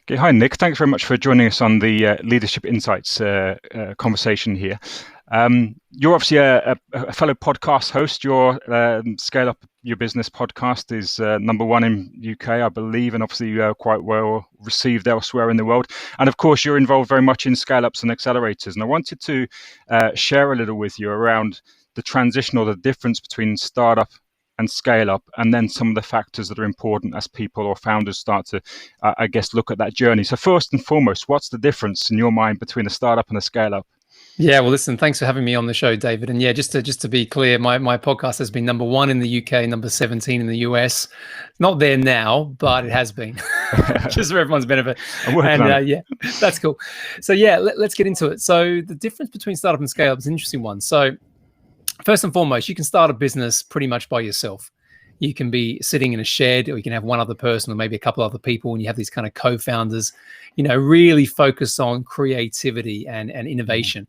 Okay, hi, Nick. Thanks very much for joining us on the Leadership Insights conversation here. You're obviously a fellow podcast host. Your Scale Up Your Business podcast is number one in UK, I believe, and obviously quite well received elsewhere in the world. And of course, you're involved very much in scale-ups and accelerators. And I wanted to share a little with you around the transition or the difference between startup and scale up, and then some of the factors that are important as people or founders start to, I guess, look at that journey. So first and foremost, what's the difference in your mind between a startup and a scale up? Yeah, well, listen, thanks for having me on the show, David. And yeah, just to be clear, my podcast has been number one in the UK, number 17 in the US. Not there now, but it has been, just for everyone's benefit. And yeah, that's cool. So yeah, let's get into it. So the difference between startup and scale up is an interesting one. So first and foremost, you can start a business pretty much by yourself. You can be sitting in a shed, or you can have one other person or maybe a couple other people, and you have these kind of co-founders, really focused on creativity and innovation.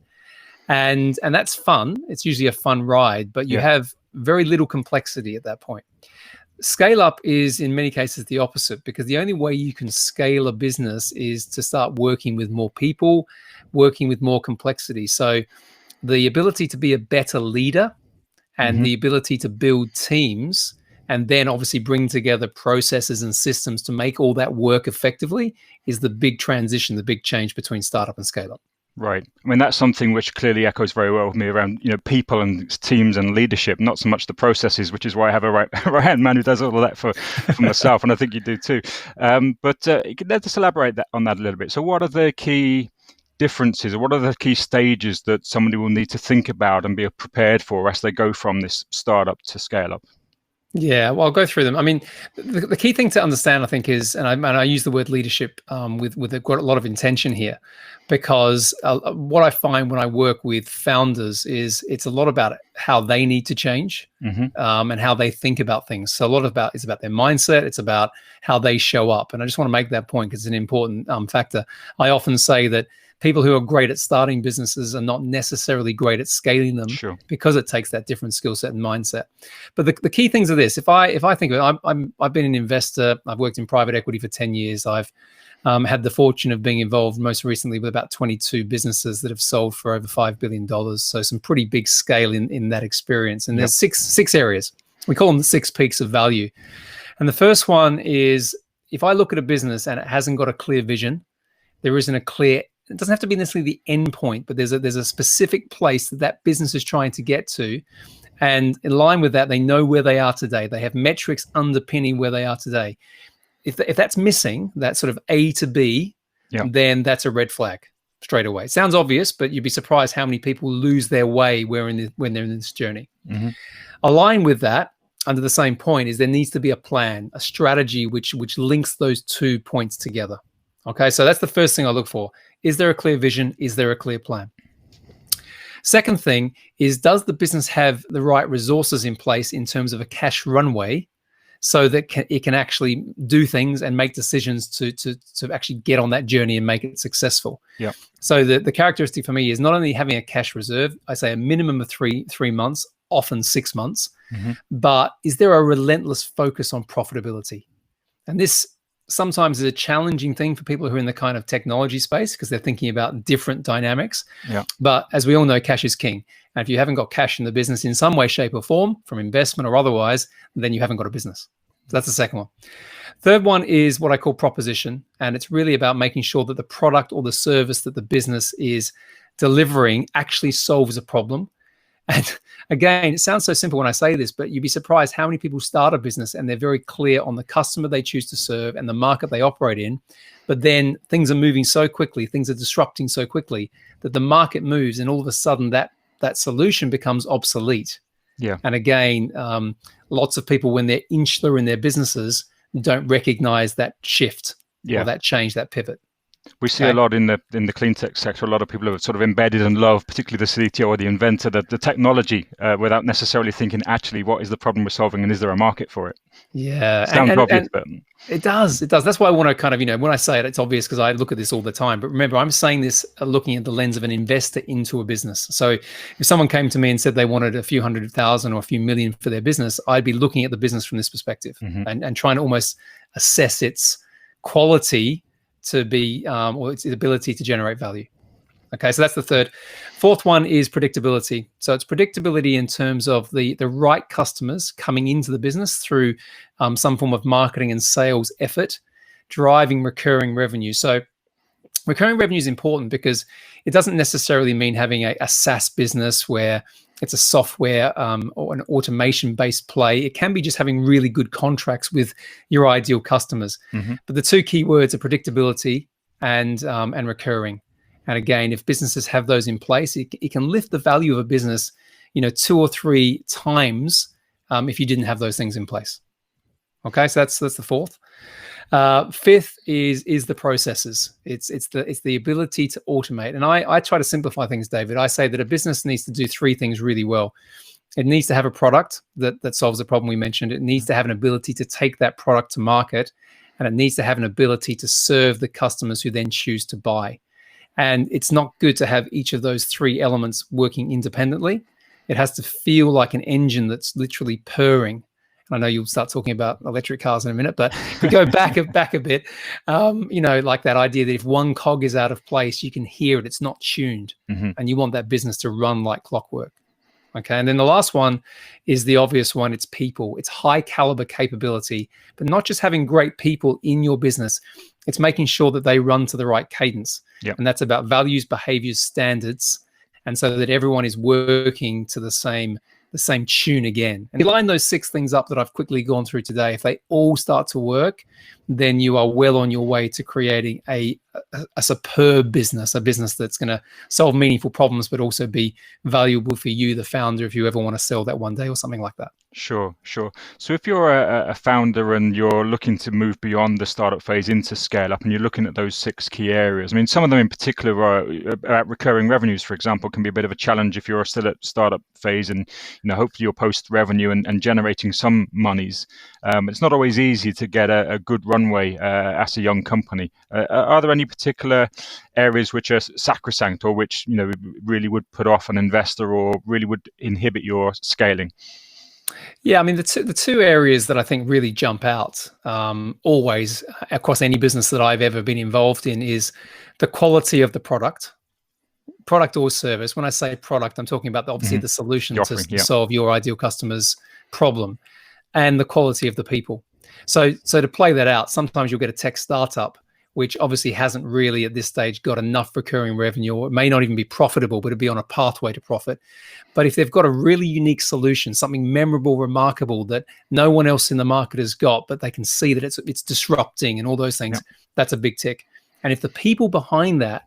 And that's fun. It's usually a fun ride, but you have very little complexity at that point. Scale up is in many cases the opposite, because the only way you can scale a business is to start working with more people, working with more complexity. So the ability to be a better leader and the ability to build teams and then obviously bring together processes and systems to make all that work effectively is the big transition, the big change between startup and scale up. Right. I mean, that's something which clearly echoes very well with me around, people and teams and leadership, not so much the processes, which is why I have a right-hand man who does all of that for myself, and I think you do too. But let's elaborate on that a little bit. So what are the key differences, or what are the key stages that somebody will need to think about and be prepared for as they go from this startup to scale up? Yeah, well, I'll go through them. I mean, the key thing to understand, I think, is, and I use the word leadership with a lot of intention here, because what I find when I work with founders is it's a lot about how they need to change and how they think about things. So a lot it's about their mindset. It's about how they show up. And I just want to make that point because it's an important factor. I often say that people who are great at starting businesses are not necessarily great at scaling them, because it takes that different skill set and mindset. But the key things are this. If I think of it, I've been an investor. I've worked in private equity for 10 years. I've had the fortune of being involved most recently with about 22 businesses that have sold for over $5 billion. So some pretty big scale in that experience. And there's six areas. We call them the 6 peaks of value. And the first one is, if I look at a business and it hasn't got a clear vision, there isn't a clear, it doesn't have to be necessarily the end point, but there's a specific place that business is trying to get to. And in line with that, they know where they are today. They have metrics underpinning where they are today. If that's missing, that sort of A to B, then that's a red flag straight away. It sounds obvious, but you'd be surprised how many people lose their way when they're in this journey. Align with that, under the same point, is there needs to be a plan, a strategy which links those 2 points together. Okay, so that's the first thing I look for. Is there a clear vision? Is there a clear plan? Second thing is, does the business have the right resources in place in terms of a cash runway so that it can actually do things and make decisions to actually get on that journey and make it successful? Yeah. So the characteristic for me is not only having a cash reserve, I say a minimum of three months, often 6 months, but is there a relentless focus on profitability? And this sometimes is a challenging thing for people who are in the kind of technology space, because they're thinking about different dynamics. But as we all know, cash is king. And if you haven't got cash in the business in some way, shape or form, from investment or otherwise, then you haven't got a business. So that's the second one. Third one is what I call proposition. And it's really about making sure that the product or the service that the business is delivering actually solves a problem. And again, it sounds so simple when I say this, but you'd be surprised how many people start a business and they're very clear on the customer they choose to serve and the market they operate in. But then things are moving so quickly, things are disrupting so quickly that the market moves, and all of a sudden that solution becomes obsolete. And again, lots of people, when they're insular in their businesses, don't recognize that shift or that change, that pivot. We see a lot in the clean tech sector. A lot of people are sort of embedded and love, particularly the CTO or the inventor, the technology, without necessarily thinking, actually, what is the problem we're solving, and is there a market for it? Yeah, sounds obvious, but it does. That's why I want to kind of, when I say it, it's obvious because I look at this all the time. But remember, I'm saying this looking at the lens of an investor into a business. So if someone came to me and said they wanted a few $100,000 or a few million for their business, I'd be looking at the business from this perspective and trying to almost assess its quality to be, or its ability to generate value. Okay, so that's the third. Fourth one is predictability. So it's predictability in terms of the right customers coming into the business through some form of marketing and sales effort, driving recurring revenue. So recurring revenue is important because it doesn't necessarily mean having a SaaS business where it's a software or an automation-based play. It can be just having really good contracts with your ideal customers. But the two key words are predictability and recurring. And again, if businesses have those in place, it can lift the value of a business, 2 or 3 times if you didn't have those things in place. Okay, so that's the fourth. Fifth is the processes. It's the ability to automate. And I try to simplify things, David. I say that a business needs to do 3 things really well. It needs to have a product that solves the problem we mentioned. It needs to have an ability to take that product to market, and it needs to have an ability to serve the customers who then choose to buy. And it's not good to have each of those 3 elements working independently. It has to feel like an engine that's literally purring. I know you'll start talking about electric cars in a minute, but if we go back a bit, like that idea that if one cog is out of place, you can hear it, it's not tuned, and you want that business to run like clockwork. Okay, and then the last one is the obvious one. It's people. It's high caliber capability, but not just having great people in your business. It's making sure that they run to the right cadence. Yep. And that's about values, behaviors, standards, and so that everyone is working to the same tune again. And you line those 6 things up that I've quickly gone through today. If they all start to work, then you are well on your way to creating a superb business, a business that's going to solve meaningful problems, but also be valuable for you, the founder, if you ever want to sell that one day or something like that. Sure. So if you're a founder and you're looking to move beyond the startup phase into scale up, and you're looking at those 6 key areas, I mean, some of them in particular are about recurring revenues, for example, can be a bit of a challenge if you're still at startup phase and, hopefully you're post revenue and generating some monies. It's not always easy to get a good runway as a young company. Are there any particular areas which are sacrosanct or which, really would put off an investor or really would inhibit your scaling? Yeah, I mean, the two areas that I think really jump out always across any business that I've ever been involved in is the quality of the product or service. When I say product, I'm talking about obviously the solution to solve your ideal customer's problem, and the quality of the people. So to play that out, sometimes you'll get a tech startup which obviously hasn't really at this stage got enough recurring revenue, or it may not even be profitable, but it'd be on a pathway to profit. But if they've got a really unique solution, something memorable, remarkable that no one else in the market has got, but they can see that it's disrupting and all those things, that's a big tick. And if the people behind that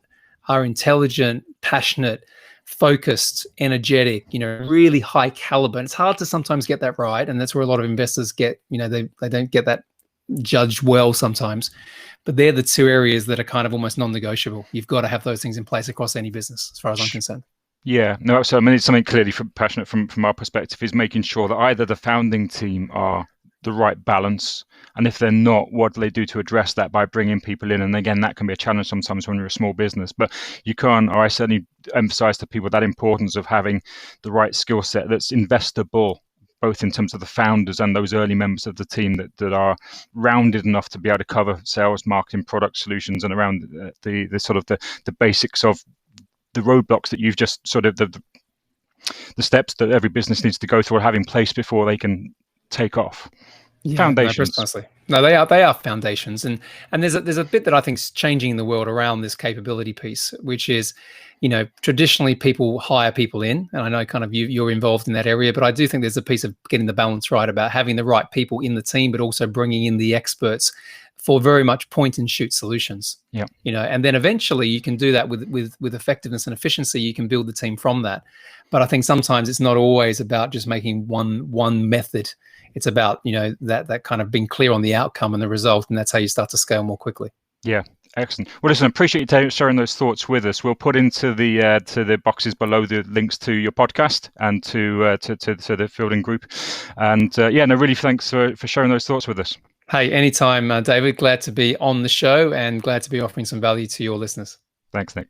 are intelligent, passionate, focused, energetic, really high caliber, and it's hard to sometimes get that right. And that's where a lot of investors get, they don't get that judged well sometimes. But they're the 2 areas that are kind of almost non-negotiable. You've got to have those things in place across any business, as far as I'm concerned. Yeah, no, so I mean, it's something clearly passionate from our perspective is making sure that either the founding team are the right balance, and if they're not, what do they do to address that by bringing people in? And again, that can be a challenge sometimes when you're a small business, but you can't, or I certainly emphasize to people that importance of having the right skill set that's investable, both in terms of the founders and those early members of the team that are rounded enough to be able to cover sales, marketing, product solutions, and around the sort of the basics of the roadblocks that you've just sort of the steps that every business needs to go through or have in place before they can take off. Yeah, foundations. No, they are foundations, and there's a bit that I think is changing in the world around this capability piece, which is, traditionally people hire people in, and I know kind of you're involved in that area, but I do think there's a piece of getting the balance right about having the right people in the team, but also bringing in the experts for very much point and shoot solutions. Yeah, and then eventually you can do that with effectiveness and efficiency. You can build the team from that, but I think sometimes it's not always about just making one method. It's about, that kind of being clear on the outcome and the result, and that's how you start to scale more quickly. Yeah, excellent. Well, listen, I appreciate you sharing those thoughts with us. We'll put into the boxes below the links to your podcast and to the Fielding Group. And really thanks for sharing those thoughts with us. Hey, anytime, David. Glad to be on the show and glad to be offering some value to your listeners. Thanks, Nick.